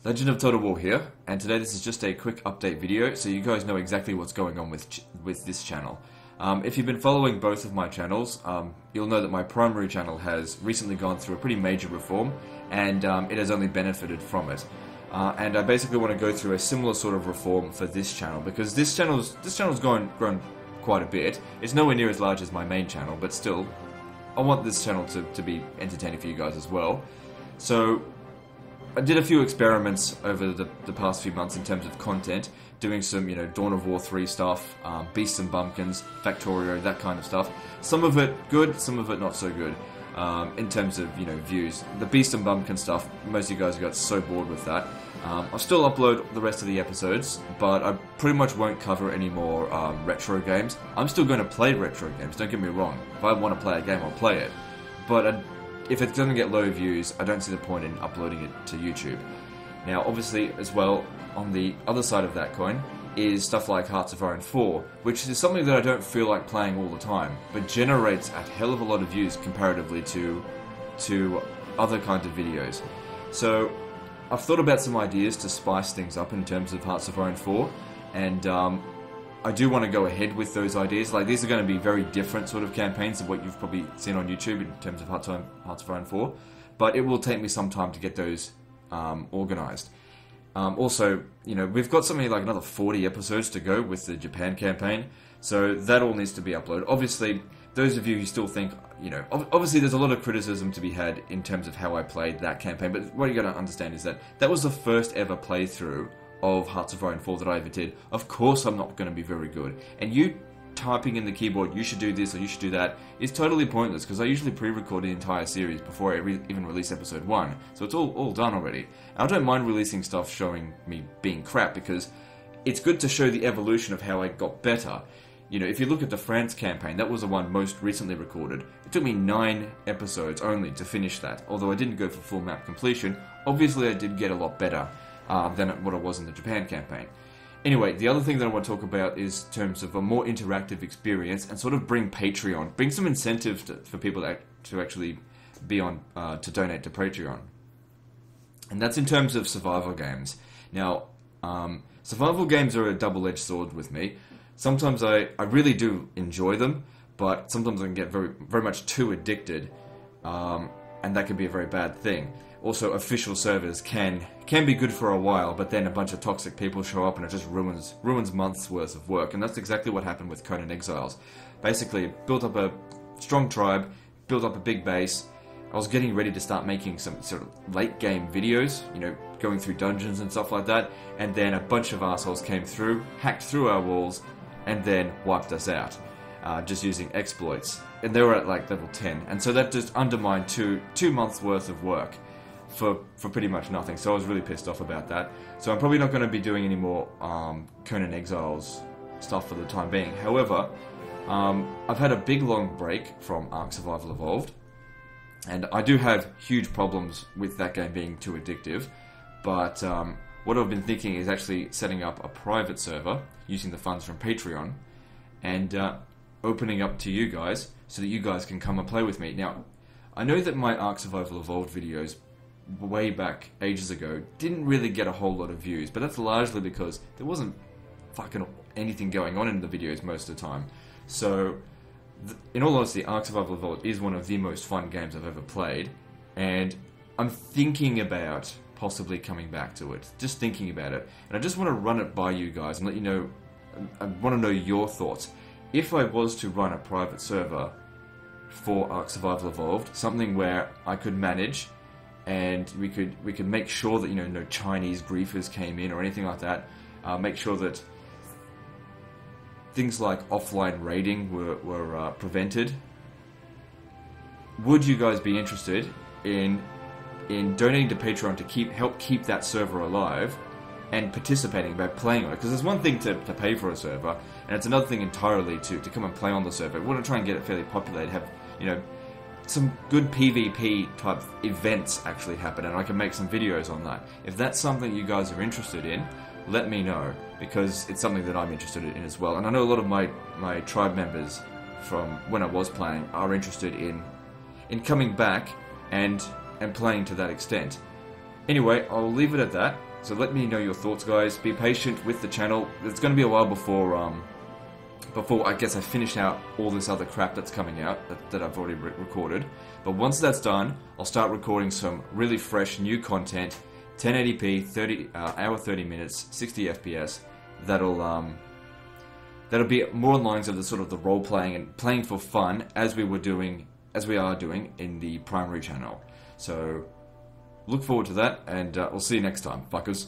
Legend of Total War here, and today this is just a quick update video so you guys know exactly what's going on with this channel. If you've been following both of my channels, you'll know that my primary channel has recently gone through a pretty major reform, and it has only benefited from it. And I basically want to go through a similar sort of reform for this channel, because this channel's grown quite a bit. It's nowhere near as large as my main channel, but still, I want this channel to be entertaining for you guys as well. So I did a few experiments over the past few months in terms of content, doing some, Dawn of War 3 stuff, Beasts and Bumpkins, Factorio, that kind of stuff. Some of it good, some of it not so good, in terms of, views. The Beast and Bumpkin stuff, most of you guys got so bored with that. I'll still upload the rest of the episodes, but I pretty much won't cover any more retro games. I'm still going to play retro games, don't get me wrong. If I want to play a game, I'll play it. But if it's going to get low views, I don't see the point in uploading it to YouTube. Now, obviously, as well, on the other side of that coin, is stuff like Hearts of Iron 4, which is something that I don't feel like playing all the time, but generates a hell of a lot of views comparatively to other kinds of videos. So, I've thought about some ideas to spice things up in terms of Hearts of Iron 4, and I do want to go ahead with those ideas. Like, these are going to be very different sort of campaigns than what you've probably seen on YouTube in terms of Hearts of Iron 4, but it will take me some time to get those organised. Also, we've got something like another 40 episodes to go with the Japan campaign, so that all needs to be uploaded. Obviously, those of you who still think, obviously there's a lot of criticism to be had in terms of how I played that campaign, but what you got to understand is that that was the first ever playthrough of Hearts of Iron 4 that I ever did. Of course I'm not going to be very good, and you typing in the keyboard, you should do this or you should do that, is totally pointless, because I usually pre-record the entire series before I even release episode 1, so it's all done already. And I don't mind releasing stuff showing me being crap, because it's good to show the evolution of how I got better. If you look at the France campaign, that was the one most recently recorded. It took me 9 episodes only to finish that, although I didn't go for full map completion. Obviously I did get a lot better than what I was in the Japan campaign. Anyway, the other thing that I want to talk about is in terms of a more interactive experience, and sort of bring Patreon, bring some incentive for people to actually be on, to donate to Patreon. And that's in terms of survival games. Now, survival games are a double-edged sword with me. Sometimes I really do enjoy them, but sometimes I can get very, very much too addicted, and that can be a very bad thing. Also, official servers can be good for a while, but then a bunch of toxic people show up and it just ruins months worth of work, and that's exactly what happened with Conan Exiles. Basically, built up a strong tribe, built up a big base. I was getting ready to start making some sort of late game videos, going through dungeons and stuff like that, and then a bunch of assholes came through, hacked through our walls, and then wiped us out, just using exploits. And they were at like level 10, and so that just undermined two months worth of work for pretty much nothing. So I was really pissed off about that. So I'm probably not going to be doing any more Conan Exiles stuff for the time being. However, I've had a big long break from Ark Survival Evolved, and I do have huge problems with that game being too addictive, but what I've been thinking is actually setting up a private server using the funds from Patreon, and opening up to you guys so that you guys can come and play with me. Now, I know that my Ark Survival Evolved videos way back ages ago didn't really get a whole lot of views, but that's largely because there wasn't fucking anything going on in the videos most of the time. So, in all honesty, Ark Survival Evolved is one of the most fun games I've ever played, and I'm thinking about possibly coming back to it. Just thinking about it. And I just want to run it by you guys and let you know, I want to know your thoughts. If I was to run a private server for Ark Survival Evolved, something where I could manage, and we could make sure that no Chinese griefers came in or anything like that. Make sure that things like offline raiding were prevented. Would you guys be interested in donating to Patreon to help keep that server alive, and participating by playing on it? Because there's one thing to pay for a server, and it's another thing entirely to come and play on the server. We want to try and get it fairly populated, have some good PvP type events actually happen, and I can make some videos on that. If that's something you guys are interested in, let me know, because it's something that I'm interested in as well. And I know a lot of my tribe members from when I was playing are interested in coming back and playing to that extent. Anyway, I'll leave it at that. So let me know your thoughts, guys. Be patient with the channel. It's going to be a while before I guess I finish out all this other crap that's coming out that I've already recorded. But once that's done, I'll start recording some really fresh new content, 1080p, hour 30 minutes, 60 FPS. That'll be more on lines of the sort of the role playing and playing for fun as we are doing in the primary channel. So look forward to that, and we'll see you next time, fuckers.